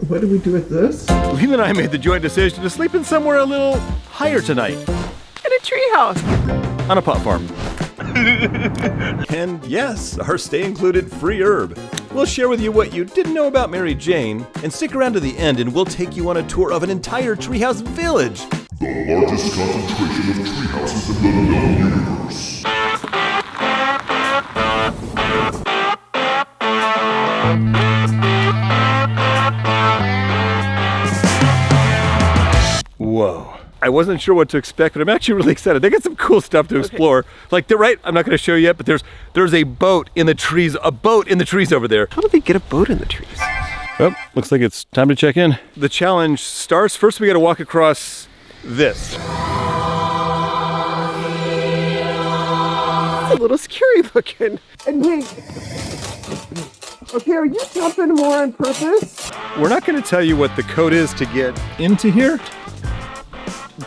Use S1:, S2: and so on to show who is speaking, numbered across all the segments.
S1: What do we do with this?
S2: Leland and I made the joint decision to sleep in somewhere a little higher tonight.
S1: In a treehouse.
S2: On a pot farm. And yes, our stay included free herb. We'll share with you what you didn't know about Mary Jane, and stick around to the end and we'll take you on a tour of an entire treehouse village.
S3: The largest concentration of treehouses in the known universe.
S2: Whoa. I wasn't sure what to expect, but I'm actually really excited. They got some cool stuff to explore. Like, they're right, I'm not gonna show you yet, but there's a boat in the trees over there.
S1: How do they get a boat in the trees?
S2: Well, looks like it's time to check in. The challenge starts, first we gotta walk across this.
S1: It's a little scary looking. And wait. Okay, are you jumping more on purpose?
S2: We're not gonna tell you what the code is to get into here,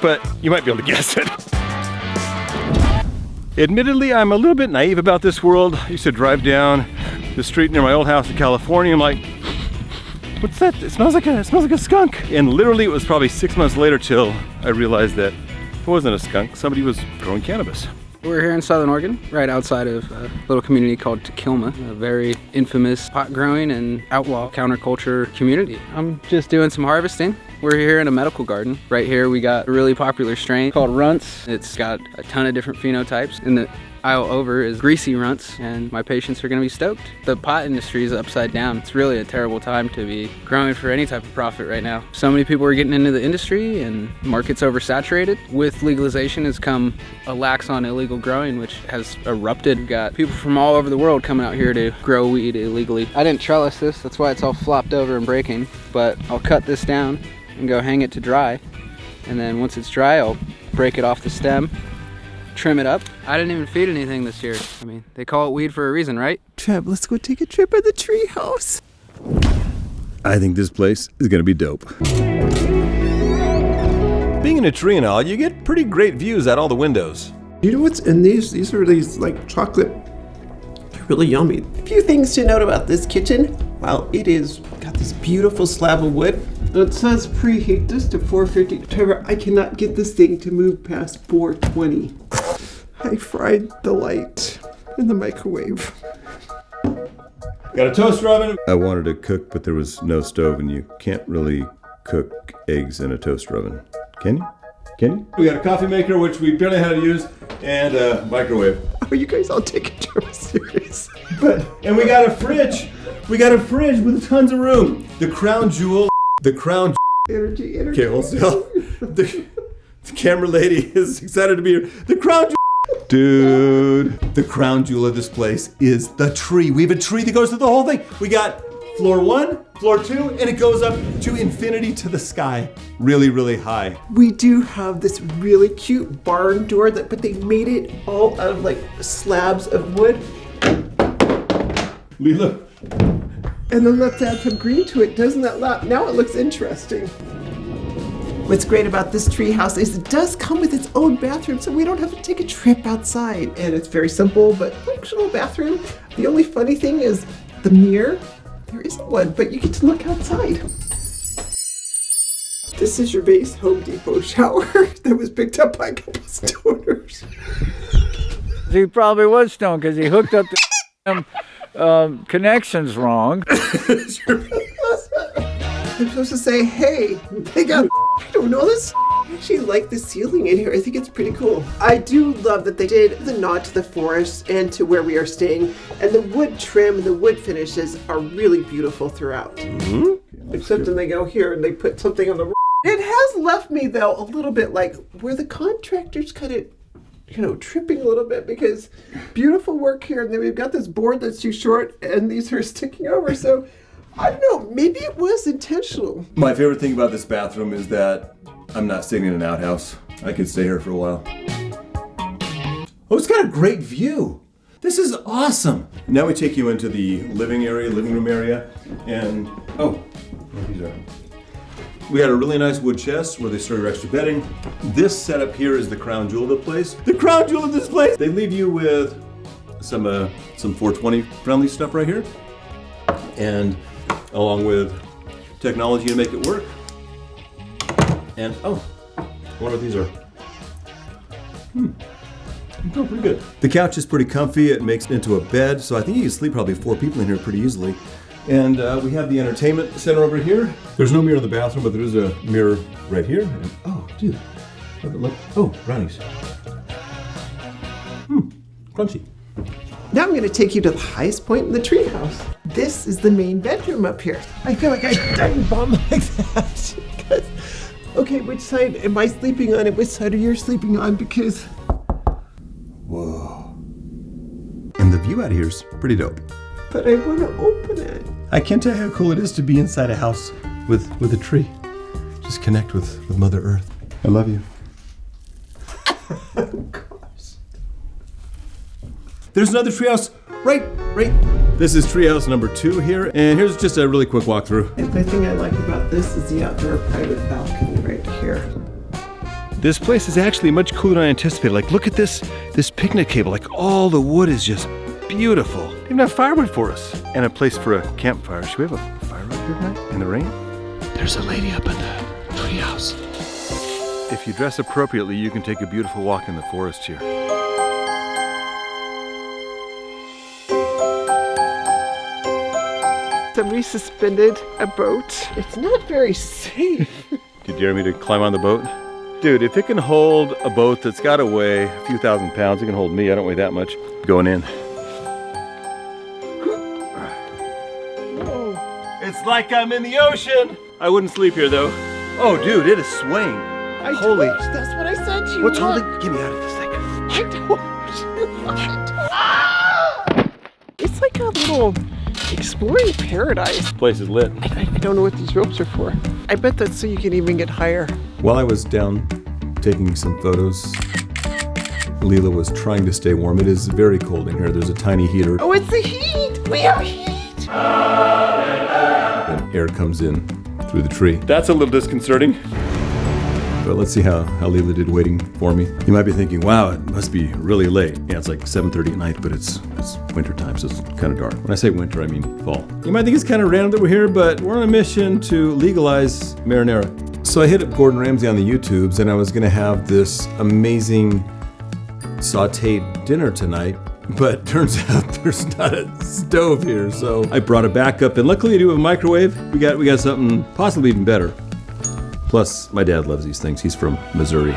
S2: but you might be able to guess it. Admittedly, I'm a little bit naive about this world. I used to drive down the street near my old house in California. I'm like, what's that? It smells like a skunk. And literally it was probably 6 months later till I realized that it wasn't a skunk. Somebody was growing cannabis.
S4: We're here in Southern Oregon, right outside of a little community called Takilma, a very infamous pot growing and outlaw counterculture community. I'm just doing some harvesting. We're here in a medical garden. Right here we got a really popular strain called Runts. It's got a ton of different phenotypes. In the aisle over is Greasy Runts, and my patients are gonna be stoked. The pot industry is upside down. It's really a terrible time to be growing for any type of profit right now. So many people are getting into the industry and the market's oversaturated. With legalization has come a lax on illegal growing, which has erupted. We've got people from all over the world coming out here to grow weed illegally. I didn't trellis this, that's why it's all flopped over and breaking, but I'll cut this down and go hang it to dry. And then once it's dry, I'll break it off the stem, trim it up. I didn't even feed anything this year. I mean, they call it weed for a reason, right?
S1: Trev, let's go take a trip at the treehouse.
S2: I think this place is gonna be dope. Being in a tree and all, you get pretty great views out all the windows.
S1: You know what's in these? These are like chocolate. They're really yummy. A few things to note about this kitchen. Well, it is got this beautiful slab of wood. It says preheat this to 450. Trevor, I cannot get this thing to move past 420. I fried the light in the microwave.
S2: Got a toaster oven. I wanted to cook, but there was no stove, and you can't really cook eggs in a toaster oven. Can you? Can you? We got a coffee maker, which we barely had to use, and a microwave.
S1: Are you guys all taking Trevor serious?
S2: And we got a fridge. We got a fridge with tons of room. The crown jewel. The crown.
S1: Energy.
S2: Okay, hold still. The camera lady is excited to be here. The crown jewel. Dude. The crown jewel of this place is the tree. We have a tree that goes through the whole thing. We got floor 1, floor 2, and it goes up to infinity to the sky. Really, really high.
S1: We do have this really cute barn door but they made it all out of like slabs of wood.
S2: Leela.
S1: And then let's add some green to it. Doesn't that now it looks interesting. What's great about this treehouse is it does come with its own bathroom, so we don't have to take a trip outside. And it's very simple but functional bathroom. The only funny thing is the mirror. There isn't one, but you get to look outside. This is your base Home Depot shower that was picked up by a couple stoners.
S5: He probably was stoned because he hooked up the connections wrong.
S1: I'm supposed to say, hey, they got I don't know this. I actually like the ceiling in here. I think it's pretty cool. I do love that they did the nod to the forest and to where we are staying. And the wood trim and the wood finishes are really beautiful throughout. Mm-hmm. Except when they go here and they put something on the It has left me, though, a little bit like where the contractors kind of, tripping a little bit because beautiful work here. And then we've got this board that's too short and these are sticking over. So I don't know, maybe it was intentional.
S2: My favorite thing about this bathroom is that I'm not staying in an outhouse. I could stay here for a while. Oh, it's got a great view. This is awesome. Now we take you into the living room area, and we got a really nice wood chest where they store your extra bedding. This setup here is the crown jewel of the place. The crown jewel of this place! They leave you with some 420 friendly stuff right here, and along with technology to make it work. And, oh, I wonder what these are. Oh, pretty good. The couch is pretty comfy. It makes it into a bed, so I think you can sleep probably 4 people in here pretty easily. And we have the entertainment center over here. There's no mirror in the bathroom, but there is a mirror right here. And, oh, dude, look. Oh, brownies. Crunchy.
S1: Now I'm going to take you to the highest point in the treehouse. This is the main bedroom up here. I feel like I dive bomb like that. Because, okay, which side am I sleeping on and which side are you sleeping on? Because...
S2: Whoa. And the view out of here is pretty dope.
S1: But I want to open it.
S2: I can't tell you how cool it is to be inside a house with a tree. Just connect with Mother Earth. I love you.
S1: Oh, gosh.
S2: There's another treehouse right. This is treehouse number 2 here, and here's just a really quick walkthrough.
S1: And the thing I like about this is the outdoor private balcony right here.
S2: This place is actually much cooler than I anticipated. Like, look at this picnic table. Like, all the wood is just beautiful. They even have firewood for us. And a place for a campfire. Should we have a fire out here tonight in the rain? There's a lady up in the treehouse. If you dress appropriately, you can take a beautiful walk in the forest here.
S1: Somebody suspended a boat. It's not very safe.
S2: Do you dare me to climb on the boat? Dude, if it can hold a boat that's got to weigh a few thousand pounds, it can hold me. I don't weigh that much. Going in. It's like I'm in the ocean. I wouldn't sleep here though. Oh, dude, it is swaying. Holy.
S1: That's what I said to you.
S2: What's holding? Get me out of this thing.
S1: It's like a little exploring paradise.
S2: This place is lit.
S1: I don't know what these ropes are for. I bet that's so you can even get higher.
S2: While I was down taking some photos, Leela was trying to stay warm. It is very cold in here. There's a tiny heater.
S1: Oh, it's the heat. We have heat.
S2: And air comes in through the tree. That's a little disconcerting. But let's see how Leela did waiting for me. You might be thinking, wow, it must be really late. Yeah, it's like 7:30 at night, but it's winter time, so it's kind of dark. When I say winter, I mean fall. You might think it's kind of random that we're here, but we're on a mission to legalize marinara. So I hit up Gordon Ramsay on the YouTubes, and I was gonna have this amazing sauteed dinner tonight, but turns out there's not a stove here, so I brought a backup, and luckily I do have a microwave. We got something possibly even better. Plus, my dad loves these things. He's from Missouri.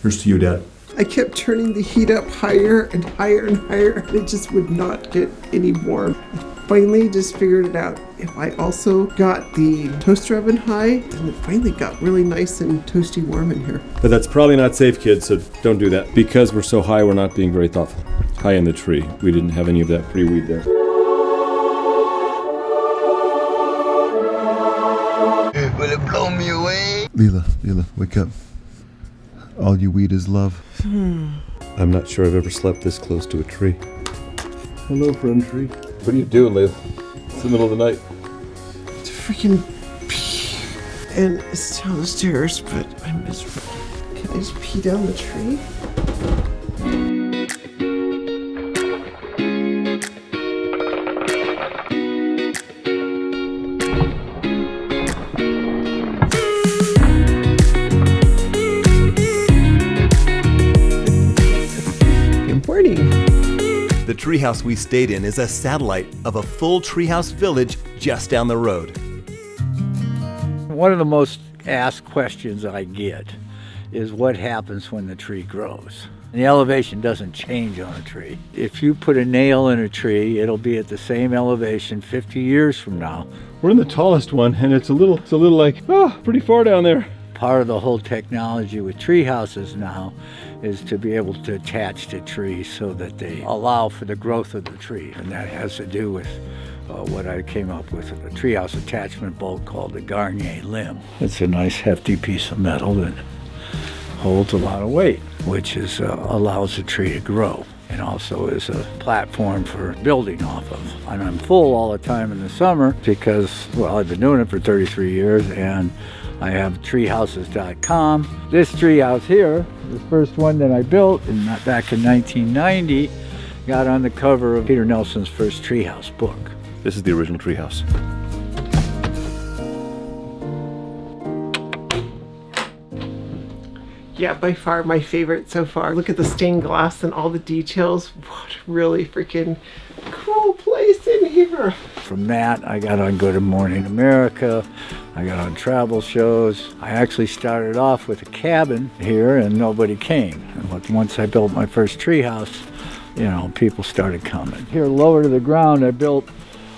S2: Here's to you, Dad.
S1: I kept turning the heat up higher and higher and higher, and it just would not get any warm. I finally just figured it out. If I also got the toaster oven high, then it finally got really nice and toasty warm in here.
S2: But that's probably not safe, kids, so don't do that. Because we're so high, we're not being very thoughtful. High in the tree. We didn't have any of that pretty weed there.
S6: Will it blow me away?
S2: Leela, wake up. All you weed is love. I'm not sure I've ever slept this close to a tree. Hello, friend tree. What are you doing, Leila? It's the middle of the night.
S1: It's freaking pee. And it's downstairs, but I'm miserable. Can I just pee down the tree?
S2: The treehouse we stayed in is a satellite of a full treehouse village just down the road.
S5: One of the most asked questions I get is what happens when the tree grows. And the elevation doesn't change on a tree. If you put a nail in a tree, it'll be at the same elevation 50 years from now.
S2: We're in the tallest one, and it's a little like, pretty far down there.
S5: Part of the whole technology with tree houses now is to be able to attach to trees so that they allow for the growth of the tree. And that has to do with what I came up with, a treehouse attachment bolt called the Garnier limb. It's a nice hefty piece of metal that holds a lot of weight, which allows the tree to grow. and also is a platform for building off of. And I'm full all the time in the summer because, well, I've been doing it for 33 years, and I have treehouses.com. This treehouse here, the first one that I built back in 1990, got on the cover of Peter Nelson's first treehouse book.
S2: This is the original treehouse.
S1: Yeah, by far my favorite so far. Look at the stained glass and all the details. What a really freaking cool place in here.
S5: From that, I got on Good Morning America. I got on travel shows. I actually started off with a cabin here and nobody came. And once I built my first treehouse, you know, people started coming. Here lower to the ground, I built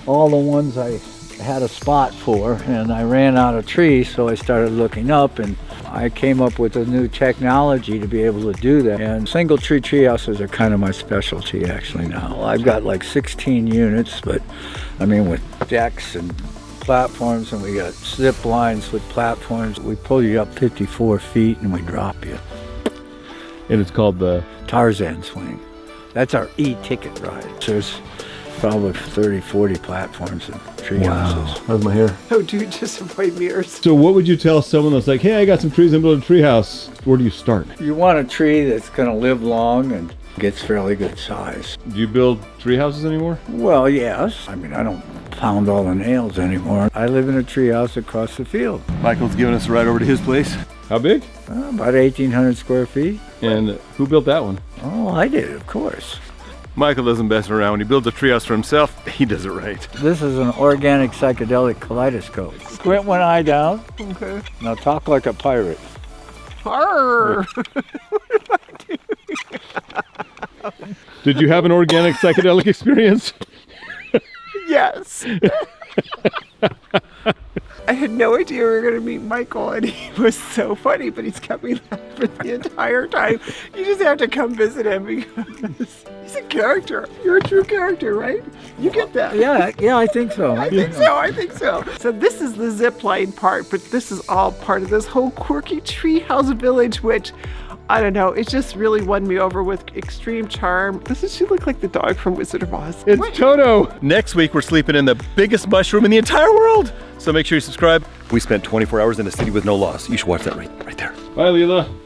S5: all the ones I had a spot for, and I ran out of trees, so I started looking up, and I came up with a new technology to be able to do that. And single tree treehouses are kind of my specialty actually now. I've got like 16 units, but I mean with decks and platforms, and we got zip lines with platforms. We pull you up 54 feet and we drop you.
S2: And it's called the
S5: Tarzan swing. That's our e-ticket ride. There's probably 30, 40 platforms and treehouses.
S2: How's my hair?
S1: Oh, dude, just avoid mirrors.
S2: So what would you tell someone that's like, hey, I got some trees, I'm building a treehouse. Where do you start?
S5: You want a tree that's going to live long and gets fairly good size.
S2: Do you build treehouses anymore?
S5: Well, yes. I mean, I don't pound all the nails anymore. I live in a treehouse across the field.
S2: Michael's giving us a ride over to his place. How big?
S5: About 1,800 square feet.
S2: And who built that one?
S5: Oh, I did, of course.
S2: Michael doesn't mess around. When he builds a treehouse for himself, he does it right.
S5: This is an organic psychedelic kaleidoscope. Squint one eye down.
S1: Okay.
S5: Now talk like a pirate.
S1: Arr!
S2: Did you have an organic psychedelic experience?
S1: Yes. I had no idea we were going to meet Michael, and he was so funny, but he's kept me laughing the entire time. You just have to come visit him because he's a character. You're a true character, right? You get that?
S5: Yeah, I think so.
S1: I think so. So this is the zip line part, but this is all part of this whole quirky treehouse village, which, I don't know, it just really won me over with extreme charm. Doesn't she look like the dog from Wizard of Oz?
S2: It's Toto! Next week, we're sleeping in the biggest mushroom in the entire world. So make sure you subscribe. We spent 24 hours in a city with no laws. You should watch that right there. Bye, Leela.